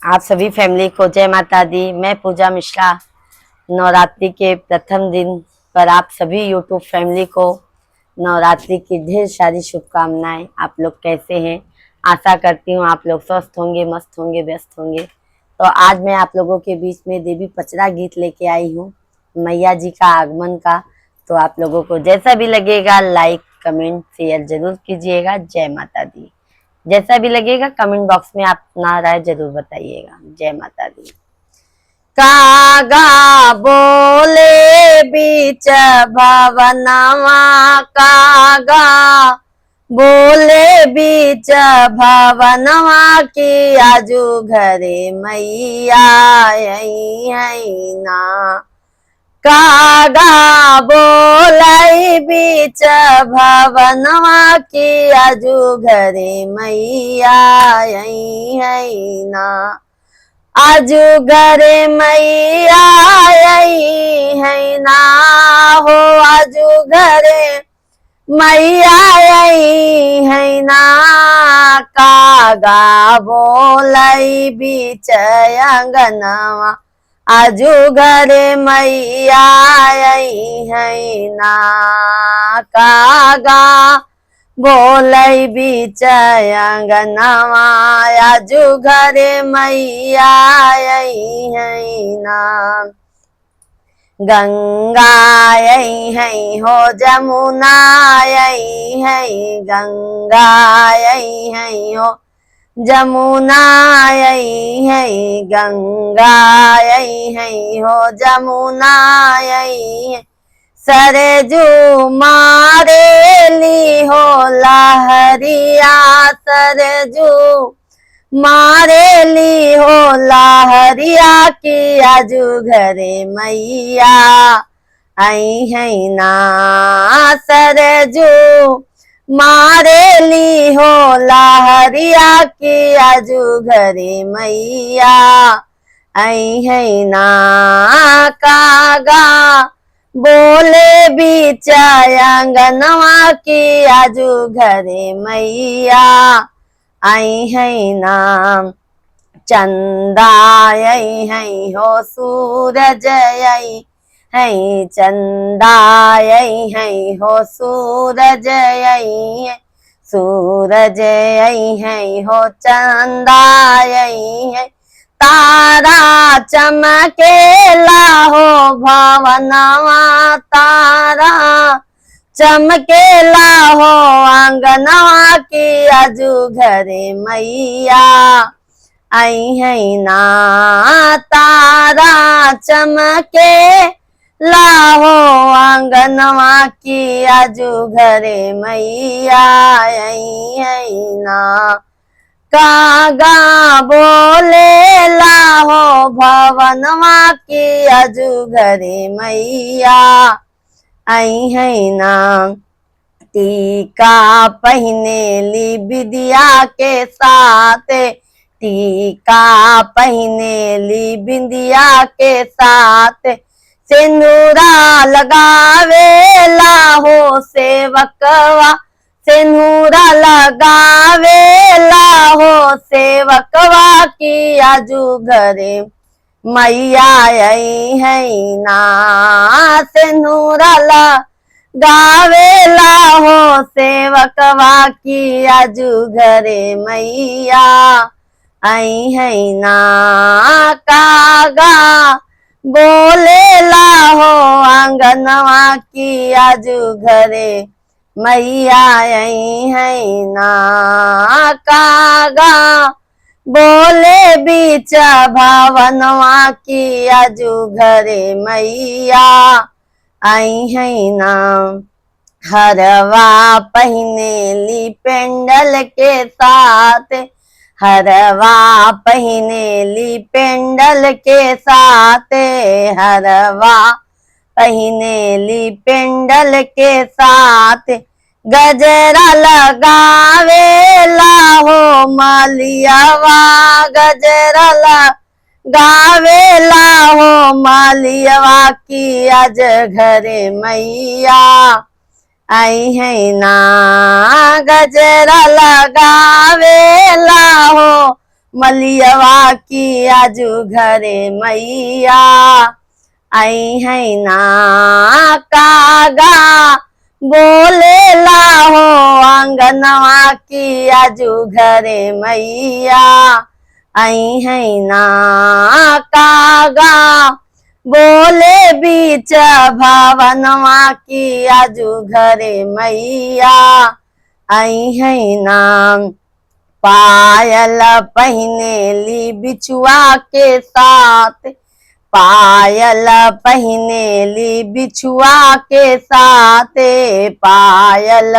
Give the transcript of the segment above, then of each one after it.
आप सभी फैमिली को जय माता दी। मैं पूजा मिश्रा। नवरात्रि के प्रथम दिन पर आप सभी यूट्यूब फैमिली को नवरात्रि की ढेर सारी शुभकामनाएं। आप लोग कैसे हैं? आशा करती हूँ आप लोग स्वस्थ होंगे, मस्त होंगे, व्यस्त होंगे। तो आज मैं आप लोगों के बीच में देवी पचरा गीत लेके आई हूँ, मैया जी का आगमन का। तो आप लोगों को जैसा भी लगेगा लाइक कमेंट शेयर जरूर कीजिएगा। जय माता दी। जैसा भी लगेगा कमेंट बॉक्स में आप अपना राय जरूर बताइएगा। जय माता दी। कागा बोले बीच भवनवा, कागा बोले बीच भवनवा की आजू घरे मैया आई ना। कागा बोलाई बीच भवनवा की आजू घरे मैया आई ना। आजू घरे मैया आई है ना हो, आजू घरे मैया आई है ना। कागा बोलाई बीच अंगनवा, आजू घरे मैया आई है ना। कागा बोलै बीच अंगनवा, आजू घरे मैया आई है ना। गंगा आई है हो, जमुना आई है, गंगा आई है हो, जमुना आई है, गंगा आई है हो, जमुना आई है। सरजू मारेली हो लहरिया, सरजू मारेली हो लहरिया की आजू घरे मैया आई है ना। सरजू मारेली हो लहरिया की आजू घरे मैया आई है ना। कागा बोले बीच अंगनवा की आजू घरे मैया आई है ना। चंदा आई है हो, सूरज आई है, चंदा आई है हो, सूरज आई है, सूरज आई है हो, चंदा आई है। तारा चमकेला हो भवनवा, तारा चमकेला हो आंगनवा की आजू घरे मैया आई है ना। तारा चमके लाहो आंगनवा की आजू घरे मैया आई है ना। कागा बोले लाहो भवनवा की आजू घरे मैया आई है ना। टीका पहने ली बिंदिया के साथ, टीका पहने ली बिंदिया के साथ, सिंदूरा लगावे लाहो सेवकवा, सिंदूरा लगावे लाहो सेवकवा की आजू घरे मैया आई है ना। सिंदूरा लगावेला हो सेवकवा की आजू घरे मैया आई है ना। कागा बोलेला हो आंगनवा की आजू घरे मैया आई है ना। कागा बोले बीच भवनवा की आजू घरे मैया आई है ना। हरवा पहने ली पेंडल के साथ, हरवा पहने ली पेंडल के साथ, हरवा पहने ली पेंडल के साथ, गजरा लगावे लाहो मालियावा, गजरा लगावे लाहो मालियावा की आज घरे मैया आई है ना। गजरा लगावे लाहो मलियवा की आजू घरे मैया आई है ना। कागा बोले ला हो आंगनवा की आजू घरे मैया आई है ना। कागा बोले बीच भवनवा की आजू घरे मैया आई है ना। पायल पहने ली बिछुआ के साथ, पायल पहने ली बिछुआ के साथ, पायल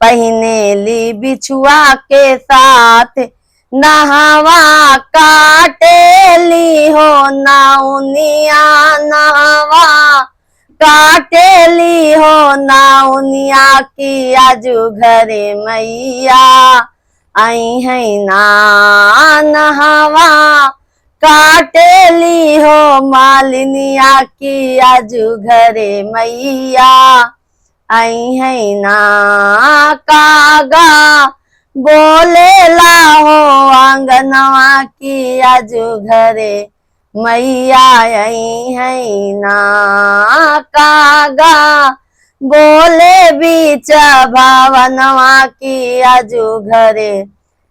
पहने ली बिछुआ के साथ। नहवा काटे ली हो नाउनिया, नहवा काटे ली हो नाउनिया की आजू घरे मैया आई है ना। नहवा काटे ली हो मालिनिया की आजू घरे मैया आई है ना। कागा बोले ला हो आंगनवा की आजू घरे मैया आई है ना। कागा बोले बीच भवनवा की आजू घरे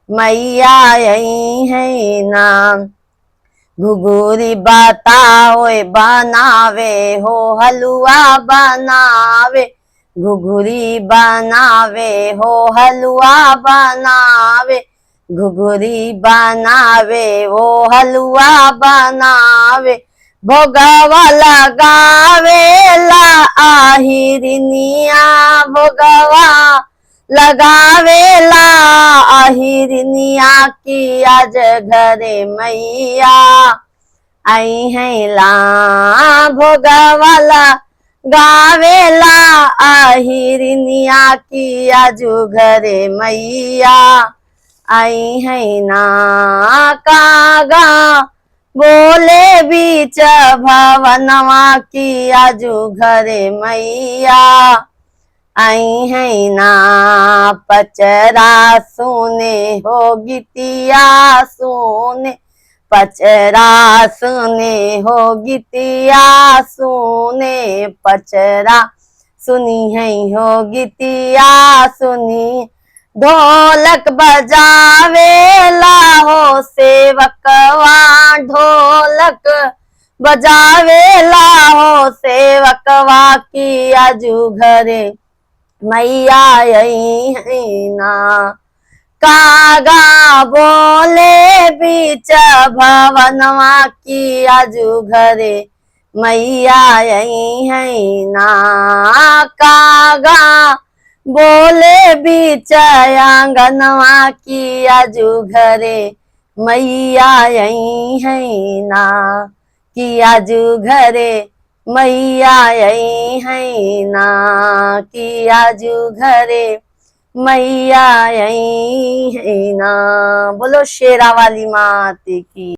मैया आई है ना। घुघुरी बताओ बनावे हो हलवा बनावे, घुघुरी बनावे हो हलवा बनावे, घुघुरी बनावे वो हलवा बनावे। भोगवा लगावे ला आहिरनिया, भोगवा लगावे ला आहिरनिया की आज घरे मैया आई है ला। भोगवा गावेला आहिरनिया की आजू घरे मैया आई है ना। कागा बोले बीच भवनवा की आजू घरे मैया आई है ना। पचरा सुने हो गीतिया सुने, पचरा सुने हो गीतिया सुने, पचरा सुनी है हो गीतिया सुनी। ढोलक बजावे ला हो सेवकवा, ढोलक बजावे ला हो सेवकवा की आजू घरे मैया आई है ना। कागा बोले बीच भवनवा की आजू घरे मैया आई है ना। कागा बोले बीच आंगनवा की आजू घरे मैया आई है ना। की आजू घरे मैया आई है ना, की आजू घरे मैया आई है ना। बोलो शेरा वाली मात की।